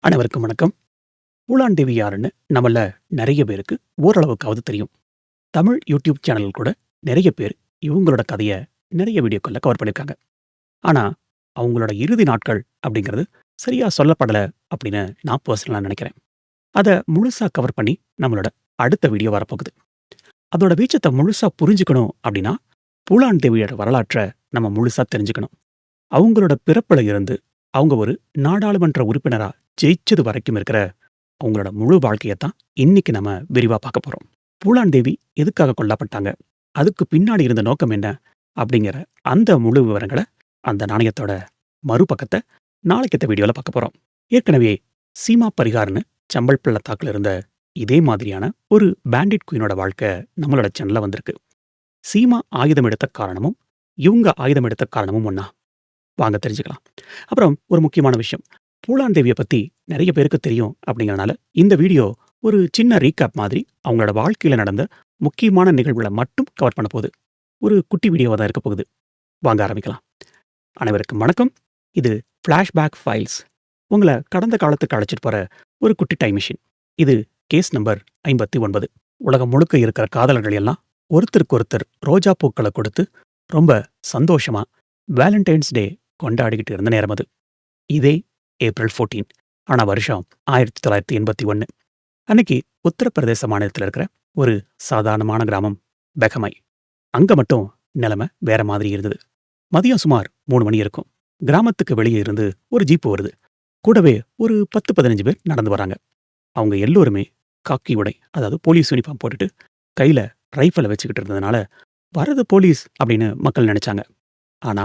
அனைவருக்கும் வணக்கம். பூலான் தேவி யாருன்னு நம்மள நெறைய பேருக்கு ஓரளவுக்காவது தெரியும். தமிழ் யூடியூப் சேனல் கூட நெறைய பேர் இவங்களோட கதைய நெறைய வீடியோக்கள்ல கவர் பண்ணியிருக்காங்க. ஆனா, அவங்களோட இறுதி நாட்கள் அப்படிங்கிறது சரியா சொல்லப்படல அப்படின்னு நான் பெர்சனலா நெனைக்கிறேன். அத முழுசா கவர் பண்ணி நம்மளோட அடுத்த வீடியோ வரப்போகுது. அதோட வீச்சத்த முழுசா புரிஞ்சுக்கணும் அப்படின்னா, பூலான் தேவியோட வரலாற்ற நம்ம முழுசா தெரிஞ்சுக்கணும். அவங்களோட பிறப்புல இருந்து, அவங்க ஒரு நாடாளுமன்ற உறுப்பினரா ஜெயிச்சது வரைக்கும் இருக்கிற அவங்களோட முழு வாழ்க்கைய தான் இன்னைக்கு நம்ம விரிவா பார்க்க போறோம். பூலான் தேவி எதுக்காக கொல்லப்பட்டாங்க? அதுக்கு பின்னாடி இருந்த நோக்கம் என்ன? அப்படிங்கிற அந்த முழு விவரங்கள அந்த நாணயத்தோட மறுபக்கத்த நாளைக்கு இந்த வீடியோல பார்க்க போறோம். ஏற்கனவே சீமா பரிகார்ன்னு சம்பல் பள்ளத்தாக்குல இருந்த இதே மாதிரியான ஒரு பேண்டிட் குயினோட வாழ்க்கை நம்மளோட சேனல்ல வந்திருக்கு. சீமா ஆயுதம் எடுத்த காரணமும், இவங்க ஆயுதம் எடுத்த காரணமும் ஒண்ணா? வாங்க தெரிஞ்சுக்கலாம். அப்புறம் ஒரு முக்கியமான விஷயம். பூலான் தேவிய பத்தி நெறைய பேருக்கு தெரியும் அப்படிங்கிறனால, இந்த வீடியோ ஒரு சின்ன ரீகேப் மாதிரி அவங்களோட வாழ்க்கையில நடந்த முக்கியமான நிகழ்வுகள மட்டும் கவர் பண்ண போது. ஒரு குட்டி வீடியோவா தான் இருக்கப் போகுது. வாங்க ஆரம்பிக்கலாம். அனைவருக்கும் வணக்கம். இது ஃபிளாஷ்பேக் ஃபைல்ஸ். உங்கள கடந்த காலத்துக்கு அழைச்சிட்டு போற ஒரு குட்டி டைம் மெஷின். இது கேஸ் நம்பர் 59. உலகம் முழுக்க இருக்கிற காதலர்கள் எல்லாம் ஒருத்தருக்கொருத்தர் ரோஜா பூக்கள கொடுத்து ரொம்ப சந்தோஷமா வேலண்டைன்ஸ் டே கொண்டாடிக்கிட்டு இருந்த நேரம் அது. இதே ஏப்ரல் 14. ஆனா வருஷம் 1981. அன்னைக்கு உத்தரப்பிரதேச மாநிலத்துல இருக்கிற ஒரு சாதாரணமான கிராமம் பெகமை. அங்க மட்டும் நிலைமை வேற மாதிரி இருந்தது. மதியம் சுமார் 3 மணி இருக்கும். கிராமத்துக்கு வெளியே இருந்து ஒரு ஜீப் வருது. கூடவே ஒரு 10, 15 பேர் நடந்து வராங்க. அவங்க எல்லோருமே காக்கி உடை, அதாவது போலீஸ் யூனிஃபார்ம் போட்டுட்டு கையில ரைஃபிள வச்சுக்கிட்டு இருந்ததுனால, வரது போலீஸ் அப்படின்னு மக்கள் நினைச்சாங்க. ஆனா,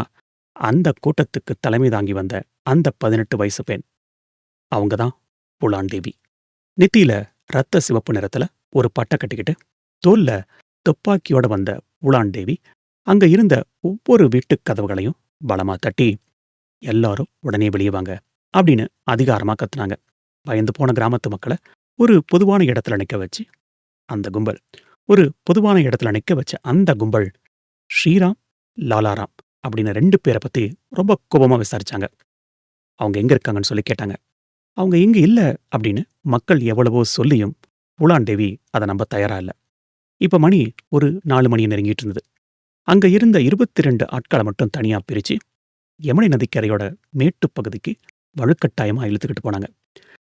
அந்த கூட்டத்துக்கு தலைமை தாங்கி வந்த அந்த 18 வயசு பெண், அவங்க தான் பூலான் தேவி. நெத்தியில ரத்த சிவப்பு நிறத்துல ஒரு பட்டை கட்டிக்கிட்டு, தோள்ல துப்பாக்கியோட வந்த பூலான் தேவி, அங்க இருந்த ஒவ்வொரு வீட்டுக் கதவுகளையும் பலமா தட்டி, எல்லாரும் உடனே வெளிய வாங்க அப்படின்னு அதிகாரமா கத்துனாங்க. பயந்து போன கிராமத்து மக்கள ஒரு பொதுவான இடத்துல நிக்க வச்சு, அந்த கும்பல் ஒரு பொதுவான இடத்துல நிக்க வச்ச அந்த கும்பல், ஸ்ரீராம், லாலாராம் அப்படின்னு 2 பேர பத்தி ரொம்ப கோபமா விசாரிச்சாங்க. அவங்க எங்க இருக்காங்கன்னு சொல்லி கேட்டாங்க. அவங்க இங்க இல்ல அப்படின்னு மக்கள் எவ்வளவோ சொல்லியும் பூலான் தேவி அத நம்ப தயாரா இல்ல. இப்ப மணி ஒரு 4 மணிய நெருங்கிட்டு இருந்தது. அங்க இருந்த 22 ஆட்கள மட்டும் தனியா பிரிச்சு, யமுனை நதிக்கரையோட மேட்டுப் பகுதிக்கு வலுக்கட்டாயமா இழுத்துக்கிட்டு போனாங்க.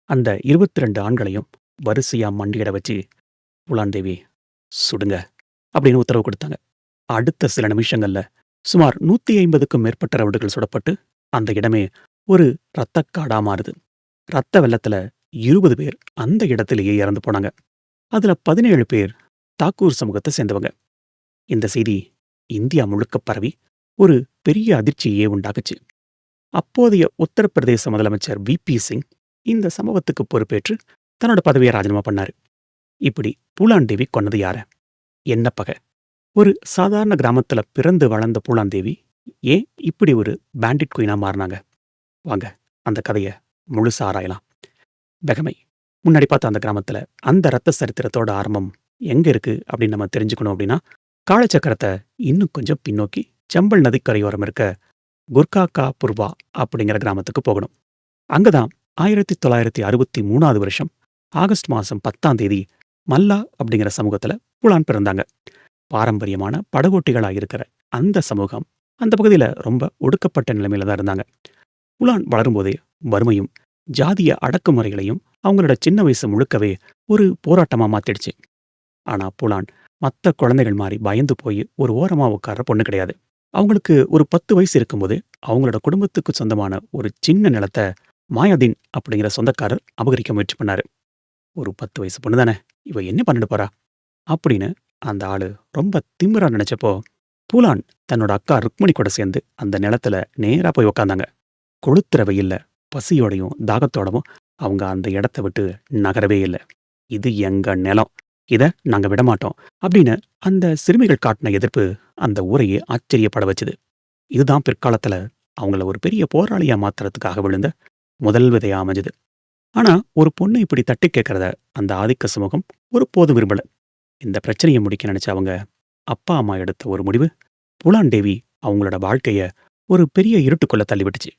அந்த 22 ஆண்களையும் வரிசையா மண்டியிட வச்சு, பூலான் தேவி சுடுங்க அப்படின்னு உத்தரவு கொடுத்தாங்க. அடுத்த சில நிமிஷங்கள்ல சுமார் 150க்கும் மேற்பட்ட ரவுண்டுகள் சுடப்பட்டு, அந்த இடமே ஒரு ரத்தக்காடா மாறுது. ரத்த வெள்ளத்துல 20 பேர் அந்த இடத்திலேயே இறந்து போனாங்க. அதுல 17 பேர் தாக்கூர் சமூகத்தை சேர்ந்தவங்க. இந்த செய்தி இந்தியா முழுக்க பரவி ஒரு பெரிய அதிர்ச்சியே உண்டாக்குச்சு. அப்போதைய உத்தரப்பிரதேச முதலமைச்சர் வி.பி. சிங் இந்த சம்பவத்துக்கு பொறுப்பேற்று தன்னோட பதவியை ராஜினாமா பண்ணாரு. இப்படி பூலான் தேவி கொன்னது யார? என்ன பகை? ஒரு சாதாரண கிராமத்துல பிறந்து வளர்ந்த பூலான் தேவி ஏன் இப்படி ஒரு பேண்டிட் குயினா மாறினாங்க? வாங்க அந்த கதைய முழுசா ஆராயலாம். பெகமை. முன்னாடி பார்த்த அந்த கிராமத்துல அந்த ரத்த சரித்திரத்தோட ஆரம்பம் எங்க இருக்கு அப்படின்னு நம்ம தெரிஞ்சுக்கணும் அப்படின்னா, காலச்சக்கரத்தை இன்னும் கொஞ்சம் பின்னோக்கி செம்பல் நதிக்கரையோரம் இருக்க குர்காக்கா புர்வா அப்படிங்கிற கிராமத்துக்கு போகணும். அங்கதான் 1963வது வருஷம் ஆகஸ்ட் மாசம் 10ஆம் தேதி மல்லா அப்படிங்கிற சமூகத்துல பூலான் பிறந்தாங்க. பாரம்பரியமான படகோட்டிகளா இருக்கிற அந்த சமூகம் அந்த பகுதியில ரொம்ப ஒடுக்கப்பட்ட நிலைமையில தான் இருந்தாங்க. பூலான் வளரும்போதே வறுமையும் ஜாதிய அடக்குமுறைகளையும் அவங்களோட சின்ன வயசு முழுக்கவே ஒரு போராட்டமா மாத்திடுச்சு. ஆனா பூலான் மத்த குழந்தைகள் மாதிரி பயந்து போய் ஒரு ஓரமா உட்கார்ற பொண்ணு கிடையாது. அவங்களுக்கு ஒரு 10 வயசு இருக்கும்போது அவங்களோட குடும்பத்துக்கு சொந்தமான ஒரு சின்ன நிலத்தை மாயாதீன் அப்படிங்கிற சொந்தக்காரர் அபகரிக்க முயற்சி பண்ணாரு. ஒரு 10 வயசு பொண்ணு தானே, இவ என்ன பண்ணிட்டு போறா அப்படின்னு அந்த ஆளு ரொம்ப திமிரா நினைச்சப்போ, பூலான் தன்னோட அக்கா ருக்மணி கூட சேர்ந்து அந்த நிலத்துல நேரா போய் உக்காந்தாங்க. கொளுத்துற வெயில்ல பசியோடையும் தாகத்தோடவும் அவங்க அந்த இடத்த விட்டு நகரவே இல்ல. இது எங்க நிலம், இத நாங்க விடமாட்டோம் அப்படின்னு அந்த சிறுமிகள் காட்டின எதிர்ப்பு அந்த ஊரையே ஆச்சரியப்பட வச்சுது. இதுதான் பிற்காலத்துல அவங்கள ஒரு பெரிய போராளியா மாத்துறதுக்காக விழுந்த முதல் விதையா அமைஞ்சது. ஆனா ஒரு பொண்ணு இப்படி தட்டி கேட்கறத அந்த ஆதிக்க சமூகம் ஒருபோதும் விரும்பல. இந்த பிரச்சனையை முடிக்க நினைச்ச அவங்க அப்பா அம்மா எடுத்த ஒரு முடிவு பூலான் தேவி அவங்களோட வாழ்க்கைய ஒரு பெரிய இருட்டுக்குள்ள தள்ளிவிட்டுச்சு.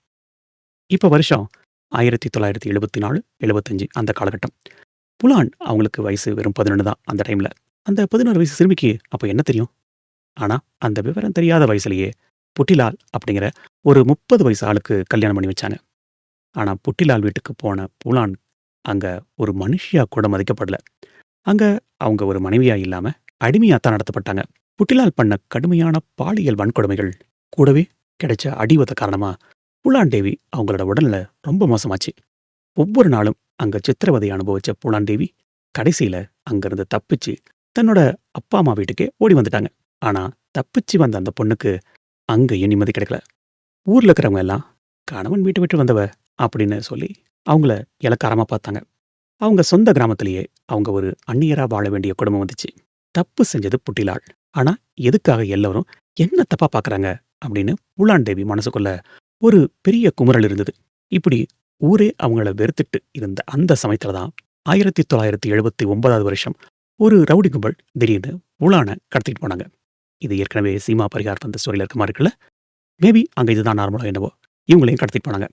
இப்ப வருஷம் 1974, 75 அந்த காலகட்டம். புலான் அவங்களுக்கு வயசு வெறும் 11 தான் அந்த டைம்ல. அந்த 11 வயசு சிறுமிக்கு அப்ப என்ன தெரியும்? ஆனா, அந்த விவரம் தெரியாத வயசுலயே புட்டிலால் அப்படிங்கிற ஒரு 30 வயசு ஆளுக்கு கல்யாணம் பண்ணி வச்சாங்க. ஆனா, புட்டிலால் வீட்டுக்கு போன பூலான் அங்க ஒரு மனுஷியா கூட மதிக்கப்படல. அங்க அவங்க ஒரு மனைவியா இல்லாம அடிமையா தான் நடத்தப்பட்டாங்க. புட்டிலால் பண்ண கடுமையான பாலியல் வன்கொடுமைகள் கூடவே கிடைச்ச அடி உத காரணமா பூலான் தேவி அவங்களோட உடல்நிலை ரொம்ப மோசமாச்சு. ஒவ்வொரு நாளும் அங்க சித்திரவதை அனுபவிச்ச பூலான் தேவி கடைசியில அங்கிருந்து தப்பிச்சு தன்னோட அப்பா அம்மா வீட்டுக்கே ஓடி வந்துட்டாங்க. ஆனா தப்பிச்சு வந்த அந்த பொண்ணுக்கு அங்கேயும் நிம்மதி கிடைக்கல. ஊர்ல இருக்கிறவங்க எல்லாம் கணவன் வீட்டை விட்டு வந்தவ அப்படின்னு சொல்லி அவங்கள இளக்காரமா பார்த்தாங்க. அவங்க சொந்த கிராமத்திலேயே அவங்க ஒரு அந்நியரா வாழ வேண்டிய குடும்பம் வந்துச்சு. தப்பு செஞ்சது புட்டிலாள். ஆனா எதுக்காக எல்லாரும் என்ன தப்பா பார்க்கறாங்க அப்படின்னு பூலான் தேவி மனசுக்குள்ள ஒரு பெரிய குமுறல் இருந்தது. இப்படி ஊரே அவங்கள வெறுத்துட்டு இருந்த அந்த சமயத்துல தான் 1979 வருஷம் ஒரு ரவுடி கும்பல் திடீர்னு பூலான கடத்திட்டு போனாங்க. இது ஏற்கனவே சீமா பரிகார் வந்த ஸ்டோரியில இருக்க மாதிரி இருக்குல்ல. மேபி அங்க இதுதான் நார்மலா என்னவோ. இவங்களையும் கடத்திட்டு போனாங்க.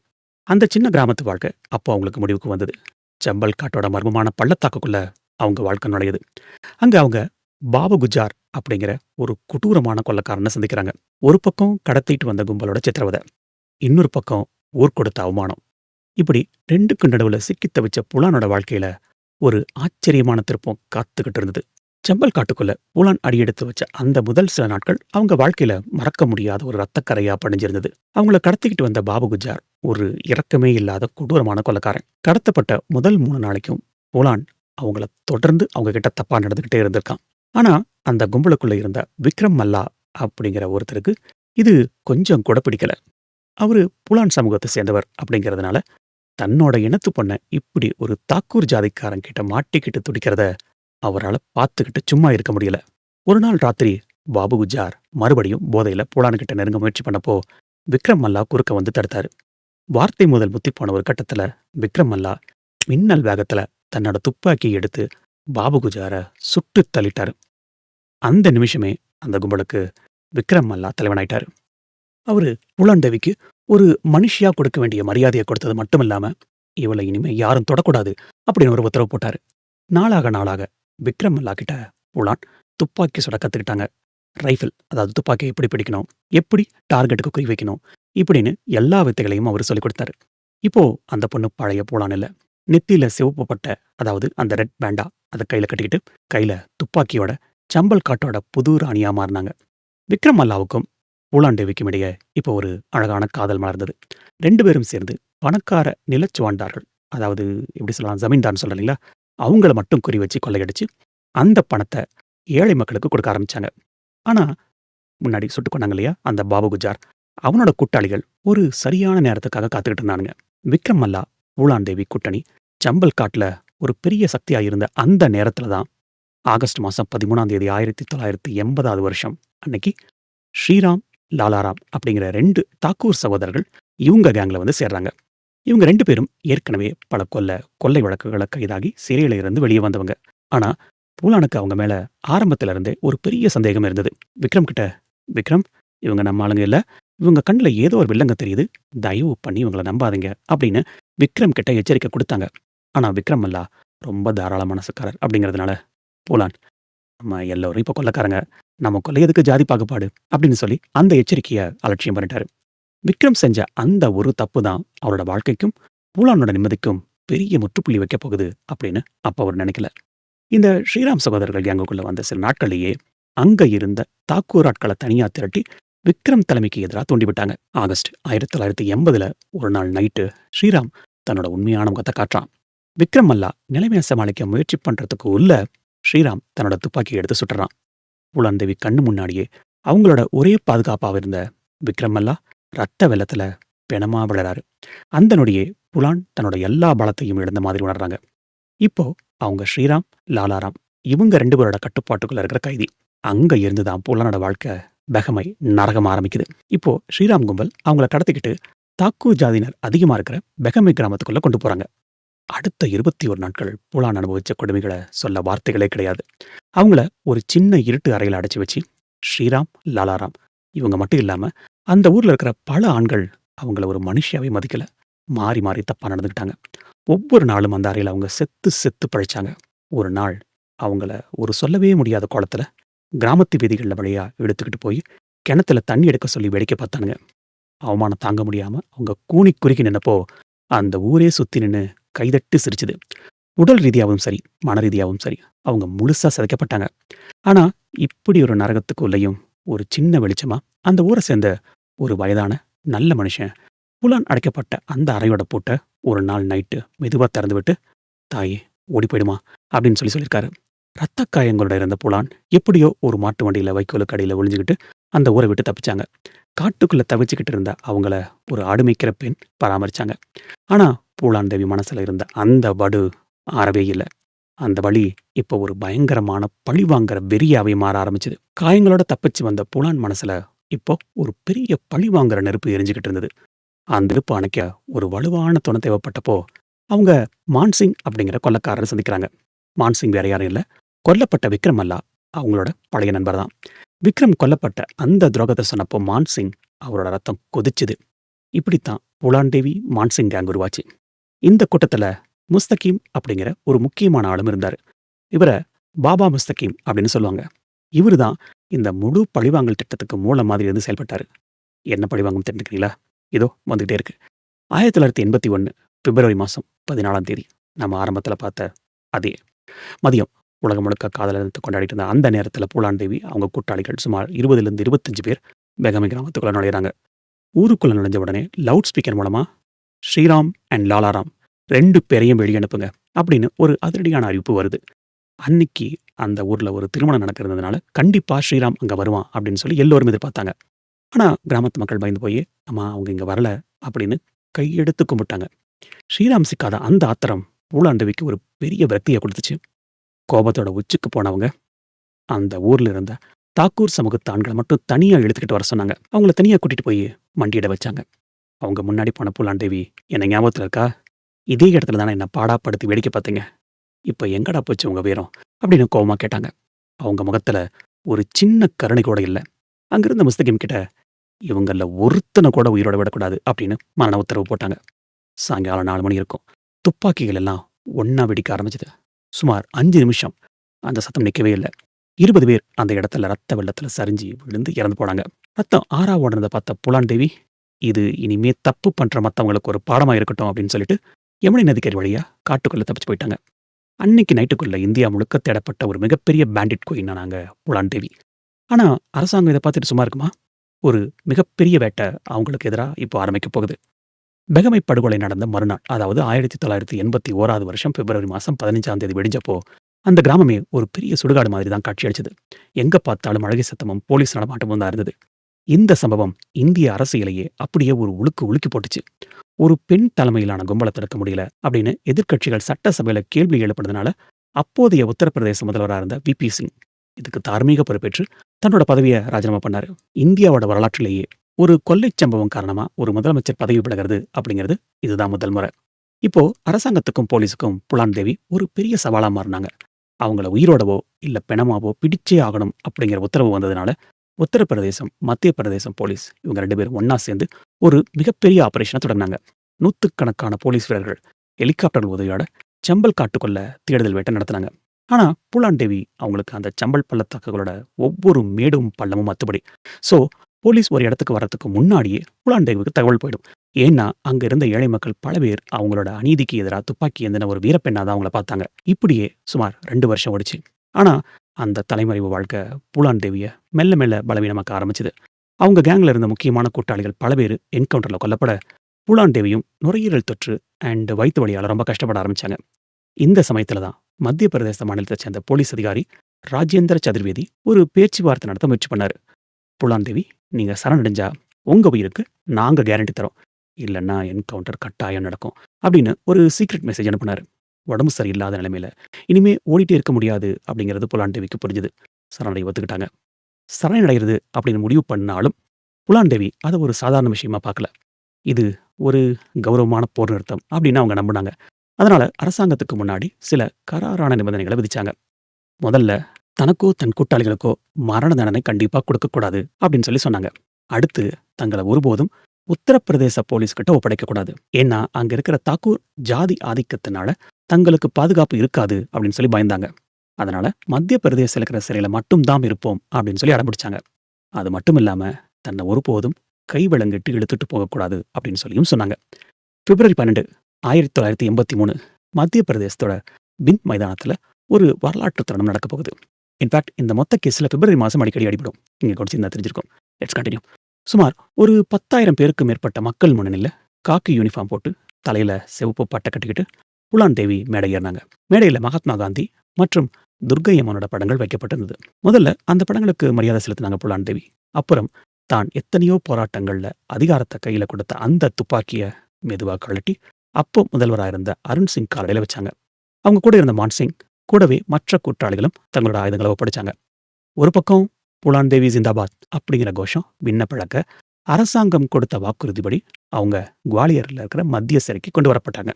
அந்த சின்ன கிராமத்து வாழ்க்கை அப்போ அவங்களுக்கு முடிவுக்கு வந்தது. ஜம்பல் காட்டோட மர்மமான பள்ளத்தாக்குக்குள்ள அவங்க வாழ்க்கை நுழையுது. அங்க அவங்க பாபு குஜார் அப்படிங்கிற ஒரு கொடூரமான கொள்ளைக்காரனை சந்திக்கிறாங்க. ஒரு பக்கம் கடத்திட்டு வந்த கும்பலோட சித்திரவதை, இன்னொரு பக்கம் ஊர் கொடுத்த அவமானம். இப்படி ரெண்டுக்கு நடுவுல சிக்கித் தவிச்ச புலானோட வாழ்க்கையில ஒரு ஆச்சரியமான திருப்பம் காத்துக்கிட்டு இருந்தது. செம்பல் காட்டுக்குள்ள பூலான் அடியெடுத்து வச்ச அந்த முதல் சில நாட்கள் அவங்க வாழ்க்கையில மறக்க முடியாத ஒரு ரத்தக்கரையா படிஞ்சிருந்தது. அவங்கள கடத்திக்கிட்டு வந்த பாபு குஜார் ஒரு இரக்கமே இல்லாத கொடூரமான கொலைக்காரன். கடத்தப்பட்ட முதல் 3 நாளைக்கும் பூலான் அவங்கள தொடர்ந்து அவங்க கிட்ட தப்பா நடந்துகிட்டே இருந்திருக்கான். ஆனா அந்த கும்பலுக்குள்ள இருந்த விக்ரம் மல்லா அப்படிங்கிற ஒருத்தருக்கு இது கொஞ்சம் கூட பிடிக்கல. அவரு பூலான் சமூகத்தை சேர்ந்தவர் அப்படிங்கிறதுனால தன்னோட இனத்து பொண்ண இப்படி ஒரு தாக்கூர் ஜாதிக்காரன் கிட்ட மாட்டிக்கிட்டு துடிக்கிறத அவரால பார்த்துக்கிட்டு சும்மா இருக்க முடியல. ஒரு நாள் ராத்திரி பாபு குஜார் மறுபடியும் போதையில பூலான்கிட்ட நெருங்க முயற்சி பண்ணப்போ விக்ரம் மல்லா குறுக்க வந்து தடுத்தாரு. வார்த்தை முதல் முத்தி போன ஒரு கட்டத்துல விக்ரம் மல்லா மின்னல் வேகத்துல தன்னோட துப்பாக்கியை எடுத்து பாபு குஜார சுட்டு தள்ளிட்டாரு. அந்த நிமிஷமே அந்த கும்பலுக்கு விக்ரம் மல்லா தலைவனாயிட்டாரு. அவரு பூலான் தேவிக்கு ஒரு மனுஷியா கொடுக்க வேண்டிய மரியாதையை கொடுத்தது மட்டும் இல்லாம இவளை இனிமே யாரும் தொடக்கூடாது அப்படின்னு ஒரு உத்தரவு போட்டாரு. நாளாக நாளாக விக்ரம் மல்லா கிட்ட பூலான் துப்பாக்கி சுட கத்துக்கிட்டாங்க. ரைஃபிள், அதாவது துப்பாக்கியை எப்படி பிடிக்கணும், எப்படி டார்கெட்டுக்கு குறி வைக்கணும், இப்படின்னு எல்லா வித்தைகளையும் அவர் சொல்லிக் கொடுத்தாரு. இப்போ அந்த பொண்ணு பழைய பூலான் இல்ல. நெத்தியில சிவப்பு பட்டை, அதாவது அந்த ரெட் பேண்டா அதை கையில கட்டிக்கிட்டு கையில துப்பாக்கியோட சம்பல் காட்டோட புது ராணியா மாறினாங்க. விக்ரம் மல்லாவுக்கும் பூலான் தேவிக்கும் இடையே இப்போ ஒரு அழகான காதல் மலர்ந்தது. 2 பேரும் சேர்ந்து பணக்கார நிலச்சுவாண்டார்கள், அதாவது எப்படி சொல்லலாம், ஜமீன்தார்னு சொல்றீங்களா, அவங்கள மட்டும் குறி வச்சு கொள்ளையடிச்சு அந்த பணத்தை ஏழை மக்களுக்கு கொடுக்க ஆரம்பிச்சாங்க. ஆனா முன்னாடி சுட்டுக் கொண்டாங்க இல்லையா அந்த பாபு குஜார், அவனோட கூட்டாளிகள் ஒரு சரியான நேரத்துக்காக காத்துக்கிட்டு இருந்தானுங்க. விக்ரம் மல்லா பூலான் தேவி கூட்டணி சம்பல் காட்டுல ஒரு பெரிய சக்தியா இருந்த அந்த நேரத்துல தான் ஆகஸ்ட் மாசம் 13ஆம் தேதி 1980 வருஷம் அன்னைக்கு ஸ்ரீராம், லாலாராம் அப்படிங்கிற 2 தாக்கூர் சகோதரர்கள் இவங்க கேங்ல வந்து சேர்றாங்க. இவங்க 2 பேரும் ஏற்கனவே பல கொள்ளை வழக்குகளை கைதாகி சிறையில இருந்து வெளியே வந்தவங்க. ஆனா பூலானுக்கு அவங்க மேல ஆரம்பத்துல இருந்தே ஒரு பெரிய சந்தேகம் இருந்தது. விக்ரம் கிட்ட, விக்ரம், இவங்க நம்ம ஆளுங்க இல்ல, இவங்க கண்ணுல ஏதோ ஒரு வில்லங்க தெரியுது, தயவு பண்ணி இவங்கள நம்பாதீங்க அப்படின்னு விக்ரம் கிட்ட எச்சரிக்கை கொடுத்தாங்க. ஆனா விக்ரம் மல்லா ரொம்ப தாராள மனசுக்காரர் அப்படிங்கிறதுனால பூலான், நம்ம எல்லோரும் இப்ப கொள்ளைக்காரங்க, நம்ம கொள்ளையதுக்கு ஜாதி பாகுபாடு அப்படின்னு சொல்லி அந்த எச்சரிக்கையை அலட்சியம் பண்ணிட்டாரு. விக்ரம் செஞ்ச அந்த ஒரு தப்பு தான் அவரோட வாழ்க்கைக்கும் பூலானோட நிம்மதிக்கும் பெரிய முற்றுப்புள்ளி வைக்க போகுது அப்படின்னு அப்ப அவர் நினைக்கல. இந்த ஸ்ரீராம் சகோதரர்கள் கேங்குக்குள்ள வந்த சில நாட்கள்லயே அங்க இருந்த தாக்கூர் ஆட்களை தனியா திரட்டி விக்ரம் தலைமைக்கு எதிராக தூண்டிவிட்டாங்க. ஆகஸ்ட் 1980 ஒரு நாள் நைட்டு ஸ்ரீராம் தன்னோட உண்மையான முகத்தை காட்டுறான். விக்ரம் மல்லா நிலைமையை சமாளிக்க முயற்சி பண்றதுக்கு உள்ள ஸ்ரீராம் தன்னோட துப்பாக்கியை எடுத்து சுட்டுறான். பூலான் தேவி கண்ணு முன்னாடியே அவங்களோட ஒரே பாதுகாப்பாக இருந்த விக்ரம் மல்லா ரத்த வெள்ளத்துல பிணமா விழறாரு. அந்த நொடியே புலான் தன்னோட எல்லா பலத்தையும் இழந்த மாதிரி உணர்றாங்க. இப்போ அவங்க ஸ்ரீராம், லாலாராம் இவங்க 2 பேரோட கட்டுப்பாட்டுக்குள்ள இருக்கிற கைதி. அங்க இருந்துதான் புலானோட வாழ்க்கை பெகமை நரகம் ஆரம்பிக்குது. இப்போ ஸ்ரீராம் கும்பல் அவங்கள கடத்திக்கிட்டு தாக்கூர் ஜாதியினர் அதிகமா இருக்கிற பெகமை கிராமத்துக்குள்ள கொண்டு போறாங்க. அடுத்த 21 நாட்கள் பூலான் அனுபவிச்ச கொடுமைகளை சொல்ல வார்த்தைகளே கிடையாது. அவங்கள ஒரு சின்ன இருட்டு அறையில அடைச்சு வச்சு ஸ்ரீராம், லாலாராம் இவங்க மட்டும் இல்லாம அந்த ஊர்ல இருக்கிற பல ஆண்கள் அவங்கள ஒரு மனுஷியாவே மதிக்கல. மாறி மாறி தப்பா நடந்துக்கிட்டாங்க. ஒவ்வொரு நாளும் அந்த அறையில அவங்க செத்து செத்து பிழைச்சாங்க. ஒரு நாள் அவங்கள ஒரு சொல்லவே முடியாத கோலத்துல கிராமத்து வீதிகள்ல வழியா இழுத்துக்கிட்டு போய் கிணத்துல தண்ணி எடுக்க சொல்லி வேடிக்கை பார்த்தானுங்க. அவமானம் தாங்க முடியாம அவங்க கூனி குறுகி நின்னப்போ அந்த ஊரே சுத்தி நின்னு கைதட்டி சிரிச்சுது. உடல் ரீதியாவும் சரி, மன ரீதியாவும் சரி, அவங்க முழுசா சிதைக்கப்பட்டாங்க. ஆனா, இப்படி ஒரு நரகத்துக்குள்ளேயும் ஒரு சின்ன வெளிச்சமா அந்த ஊரை சேர்ந்த ஒரு வயதான நல்ல மனுஷன் புலான் அடைக்கப்பட்ட அந்த அறையோட பூட்ட ஒரு நாள் நைட்டு மெதுவா திறந்து விட்டு, "தாயே, ஓடி போயிடுமா" அப்படின்னு சொல்லியிருக்காரு. ரத்த காயங்களோட இருந்த புலான் எப்படியோ ஒரு மாட்டு வண்டியில வைக்கோலுக்கு அடியில ஒளிஞ்சுக்கிட்டு அந்த ஊரை விட்டு தப்பிச்சாங்க. காட்டுக்குள்ள தவிச்சுக்கிட்டு இருந்த அவங்கள ஒரு ஆடு மேய்க்கிற பெண் பராமரிச்சாங்க. ஆனா, பூலான் தேவி மனசுல இருந்த அந்த வடு ஆறவே இல்ல. அந்த வலி இப்போ ஒரு பயங்கரமான பழிவாங்கிற வெறியாவே மாற ஆரம்பிச்சது. காயங்களோட தப்பிச்சு வந்த பூலான் மனசுல இப்போ ஒரு பெரிய பழிவாங்கிற நெருப்பு எரிஞ்சுகிட்டு இருந்தது. அந்த நெருப்பு அணைக்க ஒரு வலுவான துணை தேவைப்பட்டப்போ, அவங்க மான்சிங் அப்படிங்கிற கொள்ளைக்காரரை சந்திக்கிறாங்க. மான்சிங் வேற யாரும் இல்ல, கொல்லப்பட்ட விக்ரம் அல்லா அவங்களோட பழைய நண்பர் தான். விக்ரம் கொல்லப்பட்ட அந்த துரோகத்தை சொன்னப்போ மான்சிங் அவரோட ரத்தம் கொதிச்சுது. இப்படித்தான் பூலான் தேவி மான்சிங் கேங் உருவாச்சு. இந்த கூட்டத்துல முஸ்தகீம் அப்படிங்கிற ஒரு முக்கியமான ஆளும் இருந்தாரு. இவர பாபா முஸ்தகீம் அப்படின்னு சொல்லுவாங்க. இவரு தான் இந்த முழு பழிவாங்கல் திட்டத்துக்கு மூல மாதிரி இருந்து செயல்பட்டாரு. என்ன பழிவாங்கும் தெரிஞ்சுக்கிறீங்களா? இதோ வந்துகிட்டே இருக்கு. 1981 பிப்ரவரி மாசம் 14ஆம் தேதி நம்ம ஆரம்பத்துல பார்த்த அதே மதியம் உலகம் முழுக்க காதலர் தினத்தை கொண்டாடிட்டு இருந்த அந்த நேரத்துல பூலான் தேவி அவங்க கூட்டாளிகள் சுமார் 20லிருந்து 25 பேர் பெகமை கிராமத்துக்குள்ள நுழையிறாங்க. ஊருக்குள்ள நுழைஞ்ச உடனே லவுட் ஸ்பீக்கர் மூலமா ஸ்ரீராம் அண்ட் லாலாராம் 2 பேரையும் வெளிய அனுப்புங்க அப்படின்னு ஒரு அதிரடியான அறிவிப்பு வருது. அன்னைக்கு அந்த ஊர்ல ஒரு திருமணம் நடக்கிறதுனால கண்டிப்பா ஸ்ரீராம் அங்க வருவான் அப்படின்னு சொல்லி எல்லோரும் எதிர்பார்த்தாங்க. ஆனா கிராமத்து மக்கள் பயந்து போய், "அம்மா, அவங்க இங்க வரல" அப்படின்னு கையெடுத்து கும்பிட்டாங்க. ஸ்ரீராம் சிக்காத அந்த ஆத்திரம் பூலாண்டவிக்கு ஒரு பெரிய விரக்திய குடுத்துச்சு. கோபத்தோட உச்சிக்கு போனவங்க அந்த ஊர்ல இருந்த தாக்கூர் சமூகத்து ஆண்கள மட்டும் தனியா இழுத்துக்கிட்டு வர சொன்னாங்க. அவங்கள தனியா கூட்டிட்டு போய் மண்டியிட வச்சாங்க. அவங்க முன்னாடி போன பூலாண்டேவி, "என்ன ஞாபகத்துல இருக்கா? இதே இடத்துல தானே என்ன பாடாப்படுத்தி வேடிக்கை பார்த்தீங்க. இப்ப எங்கடா போச்சு உங்க வீரம்?" அப்படின்னு கோவமா கேட்டாங்க. அவங்க முகத்துல ஒரு சின்ன கருணை கூட இல்ல. அங்கிருந்த முஸ்தகிம் கிட்ட, "இவங்கள்ல ஒருத்தன கூட உயிரோட விடக்கூடாது" அப்படின்னு மரண உத்தரவு போட்டாங்க. சாயங்காலம் 4 மணி இருக்கும். துப்பாக்கிகள் எல்லாம் ஒண்ணா வெடிக்க ஆரம்பிச்சது. சுமார் 5 நிமிஷம் அந்த சத்தம் நிக்கவே இல்ல. 20 பேர் அந்த இடத்துல ரத்த வெள்ளத்துல சரிஞ்சு விழுந்து இறந்து போனாங்க. ரத்தம் ஆறா ஓடுனத பார்த்த புலான் தேவி, "இது இனிமே தப்பு பண்ற மத்தவங்களுக்கு ஒரு பாடமா இருக்கட்டும்" அப்படின்னு சொல்லிட்டு யமுனை நதிக்கரை வழியா காட்டுக்குள்ள தப்பிச்சு போயிட்டாங்க. அன்னைக்கு நைட்டுக்குள்ள இந்தியா முழுக்க தேடப்பட்ட ஒரு மிகப்பெரிய பேண்டிட் குயின் ஆனாங்க புலான் தேவி. ஆனா அரசாங்கம் இத பார்த்துட்டு சும்மா இருக்குமா? ஒரு மிகப்பெரிய வேட்டை அவங்களுக்கு எதிரா இப்போ ஆரம்பிக்கப் போகுது. பெகமை படுகொலை நடந்த மறுநாள், அதாவது 1981 வருஷம் பிப்ரவரி மாசம் 15ஆம் தேதி விடிஞ்சப்போ, அந்த கிராமமே ஒரு பெரிய சுடுகாடு மாதிரி தான் காட்சியளிச்சது. எங்க பார்த்தாலும் அழுகை சத்தமும், போலீஸ் நடமாட்டமும் தான் இருந்தது. இந்த சம்பவம் இந்திய அரசியலையே அப்படியே ஒரு உலுக்கு உலுக்கி போட்டுச்சு. ஒரு பெண் தலைமையிலான கும்பல தடுக்க முடியல அப்படின்னு எதிர்க்கட்சிகள் சட்டசபையில கேள்வி எழுப்புனதுனால, அப்போதைய உத்தரப்பிரதேச முதல்வரா இருந்த வி.பி. சிங் இதுக்கு தார்மீக பொறுப்பேற்று தன்னோட பதவிய ராஜினாமா பண்ணாரு. இந்தியாவோட வரலாற்றிலேயே ஒரு கொள்ளைச் சம்பவம் காரணமா ஒரு முதலமைச்சர் பதவி விலகுறது அப்படிங்கிறது இதுதான் முதல் முறை. இப்போ அரசாங்கத்துக்கும் போலீஸுக்கும் புலான் தேவி ஒரு பெரிய சவாலா மாறுனாங்க. அவங்கள உயிரோடவோ இல்ல பிணமாவோ பிடிச்சே ஆகணும் அப்படிங்கிற உத்தரவு வந்ததுனால உத்தரப்பிரதேசம், மத்திய பிரதேசம் போலீஸ் இவங்க 2 பேரும் ஒண்ணா சேர்ந்து ஒரு மிகப்பெரிய ஆபரேஷன தொடங்குனாங்க. நூத்துக்கணக்கான போலீஸ் வீரர்கள் ஹெலிகாப்டர்கள் உதவியோட சம்பல் காட்டுக்குள்ள தேடுதல் வேட்டை நடத்துனாங்க. ஆனா பூலான் தேவி அவங்களுக்கு அந்த சம்பல் பள்ளத்தாக்குகளோட ஒவ்வொரு மேடும் பள்ளமும் அத்துப்படி. சோ போலீஸ் ஒரு இடத்துக்கு வர்றதுக்கு முன்னாடியே பூலான் தேவிக்கு தகவல் போயிடும். ஏன்னா அங்க இருந்த ஏழை மக்கள் பல பேர் அவங்களோட அநீதிக்கு எதிரா துப்பாக்கி ஏந்தின ஒரு வீரப்பெண்ணா தான் அவங்கள பார்த்தாங்க. இப்படியே சுமார் 2 வருஷம் ஓடுச்சு. ஆனா அந்த தலைமறைவு வாழ்க்கை பூலான் தேவிய மெல்ல மெல்ல பலவீனமாக்க ஆரம்பிச்சது. அவங்க கேங்ல இருந்த முக்கியமான கூட்டாளிகள் பல பேர் என்கவுண்டர்ல கொல்லப்பட, பூலான் தேவியும் நுரையீரல் தொற்று அண்ட் வயித்து வலியால ரொம்ப கஷ்டப்பட ஆரம்பிச்சாங்க. இந்த சமயத்துல தான் மத்திய பிரதேச மாநிலத்தைச் சேர்ந்த போலீஸ் அதிகாரி ராஜேந்திர சதுர்வேதி ஒரு பேச்சுவார்த்தை நடத்த முயற்சி பண்ணாரு. "பூலான் தேவி, நீங்க சரணடைஞ்சா உங்க உயிருக்கு நாங்க கேரண்டி தரோம். இல்லன்னா என்கவுண்டர் கட்டாயம் நடக்கும்" அப்படின்னு ஒரு சீக்ரெட் மெசேஜ் அனுப்புனாரு. உடம்பு சரியில்லாத நிலைமையில இனிமே ஓடிட்டே இருக்க முடியாது அப்படிங்கிறது புலான் தேவிக்கு புரிஞ்சுது. சரணடை ஒத்துக்கிட்டாங்க. சரணடைகிறது அப்படின்னு முடிவு பண்ணாலும் புலான் தேவி அத ஒரு சாதாரண விஷயமா பார்க்கல. இது ஒரு கௌரவமான போர் நிறுத்தம் அப்படின்னு அவங்க நம்புனாங்க. அதனால அரசாங்கத்துக்கு முன்னாடி சில கராரான நிபந்தனைகளை விதிச்சாங்க. முதல்ல தனக்கோ தன் கூட்டாளிகளுக்கோ மரண தண்டனை கண்டிப்பா கொடுக்கக்கூடாது அப்படின்னு சொல்லி சொன்னாங்க. அடுத்து தங்களை ஒருபோதும் உத்தரப்பிரதேச போலீஸ் கிட்ட ஒப்படைக்கக்கூடாது. ஏன்னா, அங்க இருக்கிற தாக்கூர் ஜாதி ஆதிக்கத்தினால தங்களுக்கு பாதுகாப்பு இருக்காது அப்படின்னு சொல்லி பயந்தாங்க. அதனால மத்திய பிரதேசத்துல இருக்கிற சிறையில மட்டும் தான் இருப்போம் அப்படின்னு சொல்லி அடம்பிடிச்சாங்க. அது மட்டும் இல்லாம, தன்னை ஒருபோதும் கைவிலங்கிட்டு இழுத்துட்டு போகக்கூடாது அப்படின்னு சொல்லியும் சொன்னாங்க. பிப்ரவரி 12, 1983 மத்திய பிரதேசத்தோட பிந்த் மைதானத்துல ஒரு வரலாற்று தருணம் நடக்கப் போகுது. இன்ஃபாக்ட் இந்த மொத்த கேஸ்ல பிப்ரவரி மாசம் அடிக்கடி அடிபடும். நீங்க கவனிச்சிருந்தா தெரிஞ்சிருக்கும். Let's continue. சுமார் ஒரு 10,000 பேருக்கு மேற்பட்ட மக்கள் முன்னணியில காக்கி யூனிஃபார்ம் போட்டு, தலையில சிவப்பு பட்டை கட்டிக்கிட்டு புலான் தேவி மேடை ஏறினாங்க. மேடையில மகாத்மா காந்தி மற்றும் துர்க்கை அம்மனோட படங்கள் வைக்கப்பட்டிருந்தது. முதல்ல அந்த படங்களுக்கு மரியாதை செலுத்தினாங்க புலான் தேவி. அப்புறம் தான் எத்தனையோ போராட்டங்கள்ல அதிகாரத்தை கையில கொடுத்த அந்த துப்பாக்கிய மெதுவா கழட்டி, அப்போ முதல்வரா இருந்த அருண் சிங் காலடியில வச்சாங்க. அவங்க கூட இருந்த மான்சிங், கூடவே மற்ற கூட்டாளிகளும் தங்களோட ஆயுதங்களை ஒப்படைச்சாங்க. ஒரு பக்கம் புலான் தேவி ஜிந்தாபாத் அப்படிங்கிற கோஷம் விண்ண பிழக்க, அரசாங்கம் கொடுத்த வாக்குறுதிப்படி அவங்க குவாலியர்ல இருக்கிற மத்திய சிறைக்கு கொண்டு வரப்பட்டாங்க.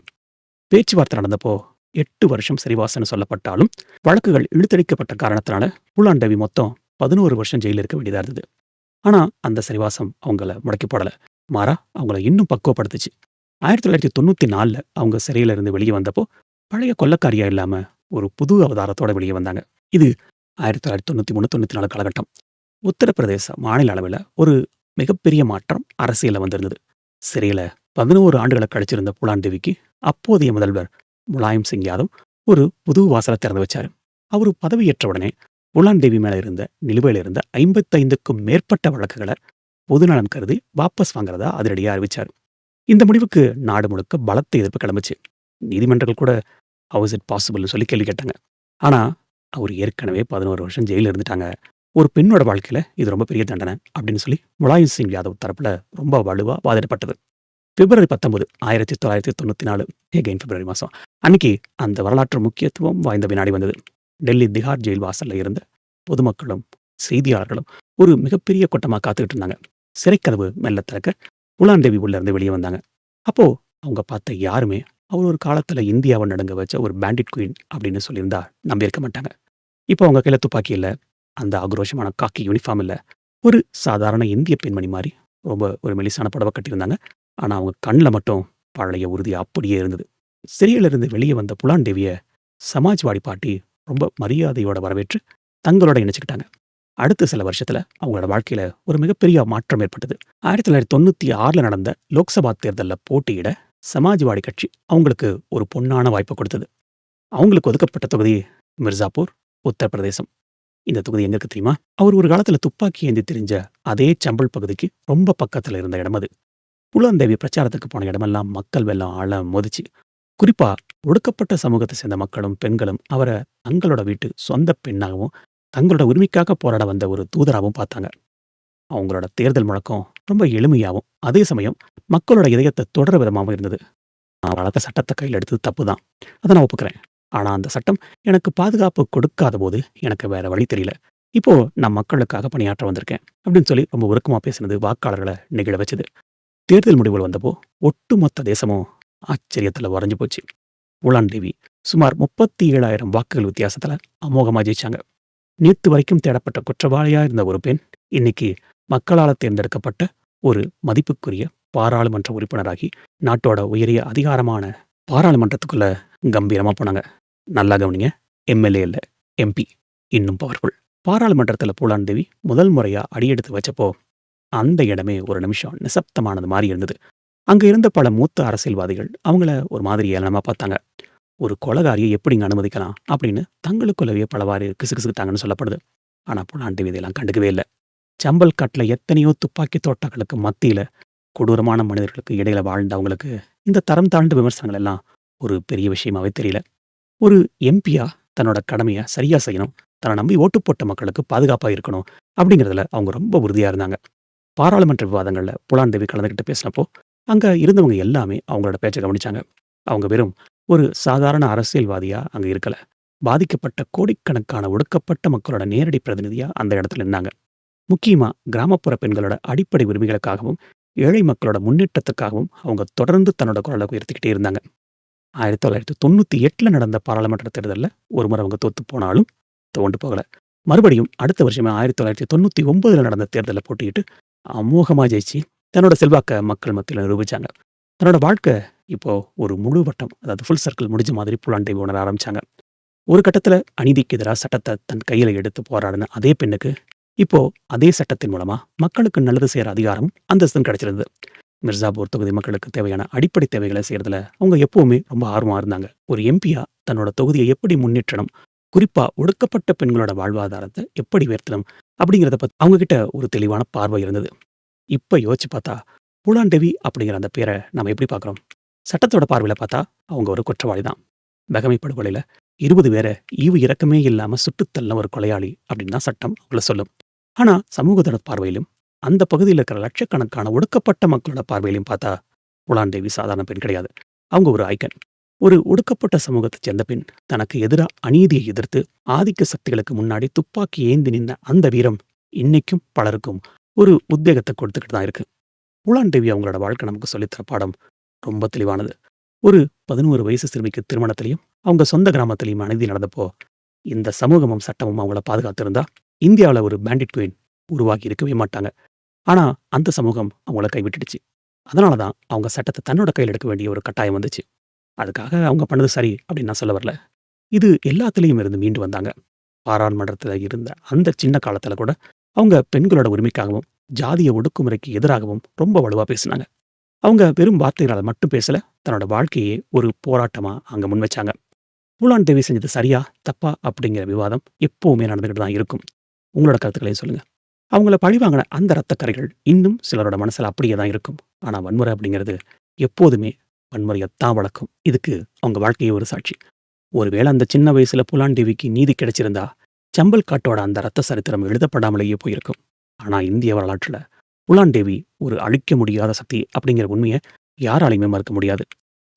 பேச்சுவார்த்தை நடந்தப்போ 8 வருஷம் சிறைவாசம்னு சொல்லப்பட்டாலும், வழக்குகள் இழுத்தடிக்கப்பட்ட காரணத்தினால புலான் தேவி மொத்தம் 11 வருஷம் ஜெயில இருக்க வேண்டியதா இருந்தது. ஆனா அந்த சிறைவாசம் அவங்கள முடக்கி போடல. மாறா அவங்கள இன்னும் பக்குவப்படுத்துச்சு. 1994ல அவங்க சிறையில இருந்து வெளியே வந்தப்போ, பழைய கொள்ளைக்காரியா இல்லாம ஒரு புது அவதாரத்தோட வெளியே வந்தாங்க. இது 1993, 94 காலகட்டம். உத்தரப்பிரதேச மாநில அளவுல ஒரு மிகப்பெரிய மாற்றம் அரசியல்ல வந்திருந்தது. சிறையில 11 ஆண்டுகள கழிச்சிருந்த புலான் தேவிக்கு அப்போதைய முதல்வர் முலாயம் சிங் யாதவ் ஒரு புது வாசல திறந்து வச்சாரு. அவரு பதவியேற்ற உடனே புலான் தேவி மேல இருந்த நிலுவையில இருந்த 55க்கும் மேற்பட்ட வழக்குகள பொதுநலன் கருதி வாபஸ் வாங்குறதா அதிரடியா அறிவிச்சாரு. இந்த முடிவுக்கு நாடு முழுக்க பலத்த எதிர்ப்பு கிளம்புச்சு. நீதிமன்றங்கள் கூட ஹவ் இஸ் இட் பாசிபிள்னு சொல்லி கேள்வி கேட்டாங்க. ஆனா, அவரு ஏற்கனவே 11 வருஷம் ஜெயில்ல இருந்துட்டாங்க. ஒரு பெண்ணோட வாழ்க்கையில இது ரொம்ப பெரிய தண்டனை அப்படின்னு சொல்லி முலாயம் சிங் யாதவ் தரப்புல ரொம்ப வலுவா வாதிடப்பட்டது. பிப்ரவரி 19, 1994 எகைன் பிப்ரவரி மாசம். அன்னைக்கு அந்த வரலாற்று முக்கியத்துவம் வாய்ந்த வினாடி வந்தது. டெல்லி திஹார் ஜெயில் வாசல்ல இருந்த பொதுமக்களும், செய்தியாளர்களும் ஒரு மிகப்பெரிய கூட்டமா காத்துக்கிட்டு இருந்தாங்க. சிறைக்கதவு மெல்ல திறக்க புலான் தேவி உள்ள இருந்து வெளியே வந்தாங்க. அப்போ அவங்க பார்த்த யாருமே அவர் ஒரு காலத்துல இந்தியாவை நடுங்க வச்ச ஒரு பேண்டிட் குயின் அப்படின்னு சொல்லியிருந்தா நம்பியிருக்க மாட்டாங்க. இப்போ அவங்க கையில துப்பாக்கி இல்ல. அந்த ஆக்ரோஷமான காக்கி யூனிஃபார்ம் இல்ல. ஒரு சாதாரண இந்திய பெண்மணி மாரி ரொம்ப ஒரு மெலிசான புடவை கட்டியிருந்தாங்க. ஆனா அவங்க கண்ல மட்டும் பழைய உறுதி அப்படியே இருந்தது. சிறையில இருந்து வெளியே வந்த புலான் தேவிய சமாஜ்வாடி பார்ட்டி ரொம்ப மரியாதையோட வரவேற்று தங்களோட இணைச்சுக்கிட்டாங்க. அடுத்த சில வருஷத்துல அவங்களோட வாழ்க்கையில ஒரு மிகப்பெரிய மாற்றம் ஏற்பட்டது. 1996ல நடந்த லோக்சபா தேர்தல்ல போட்டியிட சமாஜ்வாடி கட்சி அவங்களுக்கு ஒரு பொன்னான வாய்ப்பை கொடுத்தது. அவங்களுக்கு ஒதுக்கப்பட்ட தொகுதி மிர்சாப்பூர், உத்தரப்பிரதேசம். இந்த தொகுதி எங்க இருக்கு தெரியுமா? அவர் ஒரு காலத்துல துப்பாக்கி ஏந்தி திரிஞ்ச அதே சம்பல் பகுதிக்கு ரொம்ப பக்கத்துல இருந்த இடம் அது. புலான் தேவி பிரச்சாரத்துக்கு போன இடமெல்லாம் மக்கள் வெள்ளம் ஆழ மோதிச்சு. குறிப்பா ஒடுக்கப்பட்ட சமூகத்தை சேர்ந்த மக்களும், பெண்களும் அவரை தங்களோட வீட்டு சொந்த பெண்ணாகவும், தங்களோட உரிமைக்காக போராட வந்த ஒரு தூதராகவும் பார்த்தாங்க. அவங்களோட தேர்தல் முழக்கம் ரொம்ப எளிமையாவும், அதே சமயம் மக்களோட இதயத்தை தொடர விதமாகவும் இருந்தது. நான் வளர்த்த சட்டத்தை கையில் எடுத்தது தப்புதான். அதை நான் ஒப்புக்கிறேன். ஆனா அந்த சட்டம் எனக்கு பாதுகாப்பு கொடுக்காத போது எனக்கு வேற வழி தெரியல. இப்போ நான் மக்களுக்காக பணியாற்ற வந்திருக்கேன் அப்படின்னு சொல்லி ரொம்ப உருக்கமா பேசினது வாக்காளர்களை நெகிழ வச்சது. தேர்தல் முடிவுகள் வந்தப்போ ஒட்டுமொத்த தேசமும் ஆச்சரியத்துல உறைஞ்சு போச்சு. புலான் தேவி சுமார் 37,000 வாக்குகள் வித்தியாசத்துல அமோகமா ஜெயிச்சாங்க. நேத்து வரைக்கும் தேடப்பட்ட குற்றவாளியா இருந்த ஒரு பெண் இன்னைக்கு மக்களால தேர்ந்தெடுக்கப்பட்ட ஒரு மதிப்புக்குரிய பாராளுமன்ற உறுப்பினராகி நாட்டோட உயரிய அதிகாரமான பாராளுமன்றத்துக்குள்ள கம்பீரமா போனாங்க. நல்லா கவனிங்க, எம்எல்ஏ இல்ல, எம்பி. இன்னும் பவர்ஃபுல். பாராளுமன்றத்துல புலான் தேவி முதல் முறையா அடியெடுத்து வச்சப்போ அந்த இடமே ஒரு நிமிஷம் நிசப்தமானது மாறி இருந்தது. அங்க இருந்த பல மூத்த அரசியல்வாதிகள் அவங்கள ஒரு மாதிரி ஏளனமா பார்த்தாங்க. ஒரு கொலைகாரியை எப்படிங்க அனுமதிக்கலாம் அப்படின்னு தங்களுக்குள்ளவே பலவாறு கிசுகிசுக்கிட்டாங்கன்னு சொல்லப்படுது. ஆனா புலான் தேவி இதெல்லாம் கண்டுக்கவே இல்லை. சம்பல் காட்டுல எத்தனையோ துப்பாக்கி தோட்டாக்களுக்கு மத்தியில கொடூரமான மனிதர்களுக்கு இடையில வாழ்ந்தவங்களுக்கு இந்த தரம் தாழ்ந்த விமர்சனங்கள் எல்லாம் ஒரு பெரிய விஷயமாவே தெரியல. ஒரு எம்பியா தன்னோட கடமையை சரியா செய்யணும், தன்னை நம்பி ஓட்டு போட்ட மக்களுக்கு பாதுகாப்பா இருக்கணும் அப்படிங்கிறதுல அவங்க ரொம்ப உறுதியா இருந்தாங்க. பாராளுமன்ற விவாதங்கள்ல புலான் தேவி கலந்துக்கிட்டு பேசினப்போ அங்க இருந்தவங்க எல்லாமே அவங்களோட பேச்சை கவனிச்சாங்க. அவங்க வெறும் ஒரு சாதாரண அரசியல்வாதியா அங்க இருக்கல. பாதிக்கப்பட்ட கோடிக்கணக்கான ஒடுக்கப்பட்ட மக்களோட நேரடி பிரதிநிதியா அந்த இடத்துல இருந்தாங்க. முக்கியமா கிராமப்புற பெண்களோட அடிப்படை உரிமைகளுக்காகவும், ஏழை மக்களோட முன்னேற்றத்துக்காகவும் அவங்க தொடர்ந்து தன்னோட குரலை உயர்த்திக்கிட்டே இருந்தாங்க. 1998ல நடந்த பாராளுமன்ற தேர்தல்ல ஒரு முறை அவங்க தோத்து போனாலும் துவண்டு போகல. மறுபடியும் அடுத்த வருஷமே 1999ல நடந்த தேர்தல்ல போட்டியிட்டு அமோகமா ஜெயிச்சு தன்னோட செல்வாக்க மக்கள் மத்தியில நிரூபிச்சாங்க. தன்னோட வாழ்க்கை இப்போ ஒரு முழு வட்டம், அதாவது ஃபுல் சர்க்கிள் முடிஞ்ச மாதிரி பூலாந்தேவி உணர ஆரம்பிச்சாங்க. ஒரு கட்டத்துல அநீதிக்கு எதிரா சட்டத்த தன் கையில எடுத்து போராடின அதே பெண்ணுக்கு, இப்போ அதே சட்டத்தின் மூலமா மக்களுக்கு நல்லது செய்ற அதிகாரமும், அந்தஸ்தும் கிடைச்சிருந்தது. மிர்சாபூர் தொகுதி மக்களுக்கு தேவையான அடிப்படை தேவைகள செய்றதுல அவங்க எப்பவுமே ரொம்ப ஆர்வமா இருந்தாங்க. ஒரு எம்பியா தன்னோட தொகுதிய எப்படி முன்னேற்றணும், குறிப்பா ஒடுக்கப்பட்ட பெண்களோட வாழ்வாதாரத்த எப்படி உயர்த்தணும் அப்படிங்கிறத பத்தி அவங்க கிட்ட ஒரு தெளிவான பார்வை இருந்தது. இப்ப யோசிச்சு பார்த்தா, பூலான் தேவி அப்படிங்கிற அந்த பேர நாம எப்படி பார்க்குறோம்? சட்டத்தோட பார்வையில பார்த்தா, அவங்க ஒரு குற்றவாளி தான். பெகமை படுகொலையில 20 பேர ஈவு இரக்கமே இல்லாம சுட்டுத் தள்ளின ஒரு கொலையாளி அப்படின்னு தான் சட்டம் அவங்கள சொல்லும். ஆனா, சமூகத்தோட பார்வையிலும், அந்த பகுதியில இருக்கிற லட்சக்கணக்கான ஒடுக்கப்பட்ட மக்களோட பார்வையிலும் பார்த்தா, பூலான் தேவி சாதாரண பெண் கிடையாது. அவங்க ஒரு ஐகான். ஒரு ஒடுக்கப்பட்ட சமூகத்தைச் சேர்ந்த பெண், தனக்கு எதிரா அநீதியை எதிர்த்து, ஆதிக்க சக்திகளுக்கு முன்னாடி துப்பாக்கி ஏந்தி நின்ன அந்த வீரம், இன்னைக்கும் பலருக்கும் ஒரு உத்வேகத்த கொடுத்துக்கிட்டு தான் இருக்கு. பூலான் தேவி அவங்களோட வாழ்க்கை நமக்கு சொல்லித் தர பாடம் ரொம்ப தெளிவானது. ஒரு 11 வயசு சிறுமிக்கு திருமணத்திலயும், அவங்க சொந்த கிராமத்திலயும் அநீதி நடந்தப்போ, இந்த சமூகமும், சட்டமும் அவங்கள பாதுகாத்திருந்தா, இந்தியாவுல ஒரு பேண்டிட் குயின் உருவாகி இருக்கவே மாட்டாங்க. ஆனா, அந்த சமூகம் அவங்கள கைவிட்டுடுச்சு. அதனால தான் அவங்க சட்டத்த தன்னோட கையில எடுக்க வேண்டிய ஒரு கட்டாயம் வந்துச்சு. அதுக்காக அவங்க பண்ணது சரி அப்படின்னு நான் சொல்ல வரல. இது எல்லாத்துலயும் இருந்து மீண்டு வந்தாங்க. பாராளுமன்றத்துல இருந்த அந்த சின்ன காலத்துல கூட, அவங்க பெண்களோட உரிமைக்காகவும், ஜாதிய ஒடுக்குமுறைக்கு எதிராகவும் ரொம்ப வலுவா பேசினாங்க. அவங்க வெறும் வார்த்தைகளால மட்டும் பேசல, தன்னோட வாழ்க்கையே ஒரு போராட்டமா அங்க முன்வச்சாங்க. பூலான் தேவி செஞ்சது சரியா? தப்பா? அப்படிங்கிற விவாதம் எப்பவுமே நடந்துகிட்டு தான் இருக்கும். உங்களோட கருத்துக்களையும் சொல்லுங்க. அவங்கள பழிவாங்குன அந்த ரத்தக்கறைகள் இன்னும் சிலரோட மனசுல அப்படியே தான் இருக்கும். ஆனா வன்முறை அப்படிங்கிறது எப்போதுமே வன்முறையத்தான் வளர்க்கும். இதுக்கு அவங்க வாழ்க்கையே ஒரு சாட்சி. ஒருவேளை அந்த சின்ன வயசுல பூலான் தேவிக்கு நீதி கிடைச்சிருந்தா, சம்பல் காட்டோட அந்த ரத்த சரித்திரம் எழுதப்படாமலேயே போயிருக்கும். ஆனா இந்திய வரலாற்றுல பூலான் தேவி ஒரு அழிக்க முடியாத சக்தி அப்படிங்கிற உண்மைய யாராலையுமே மறுக்க முடியாது.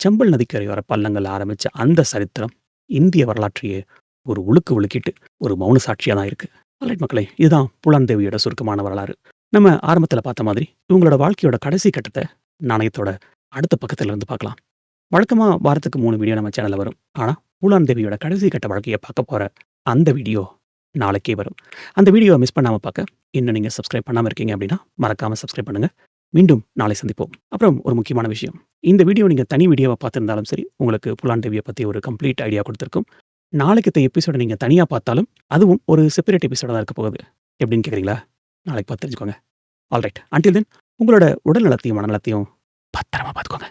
சம்பல் நதிக்கரையோர பள்ளங்கள்ல ஆரம்பிச்ச அந்த சரித்திரம் இந்திய வரலாற்றையே ஒரு உலுக்கு உலுக்கிட்டு ஒரு மௌன சாட்சியா தான் இருக்கு. ஆல்ரைட் மக்களே, இதுதான் பூலான் தேவியோட சுருக்கமான வரலாறு. நம்ம ஆரம்பத்துல பார்த்த மாதிரி இவங்களோட வாழ்க்கையோட கடைசி கட்டத்த நாணயத்தோட அடுத்த பக்கத்துல இருந்து பார்க்கலாம். வழக்கமா வாரத்துக்கு 3 வீடியோ நம்ம சேனல்ல வரும். ஆனா, பூலான் தேவியோட கடைசி கட்ட வாழ்க்கைய பார்க்க போற அந்த வீடியோ நாளைக்கே வரும். அந்த வீடியோவ மிஸ் பண்ணாம பார்க்க, இன்னும் நீங்க சப்ஸ்கிரைப் பண்ணாம இருக்கீங்க அப்படின்னா, மறக்காம சப்ஸ்கிரைப் பண்ணுங்க. மீண்டும் நாளை சந்திப்போம். அப்புறம் ஒரு முக்கியமான விஷயம். இந்த வீடியோ நீங்க தனி வீடியோவா பார்த்திருந்தாலும் சரி, உங்களுக்கு பூலான் தேவிய பத்தி ஒரு கம்ப்ளீட் ஐடியா குடுத்திருக்கும். நாளைக்கத்த எபிசோட நீங்க தனியா பார்த்தாலும், அதுவும் ஒரு செப்பரேட் எபிசோடா தான் இருக்க போகுது. எப்படின்னு கேட்கிறீங்களா? நாளைக்கு பார்த்து தெரிஞ்சுக்கோங்க. ஆல்ரைட். அன்டில் தென் உங்களோட உடல் நலத்தையும், மனநலத்தையும் பத்திரமா பார்த்துக்கோங்க.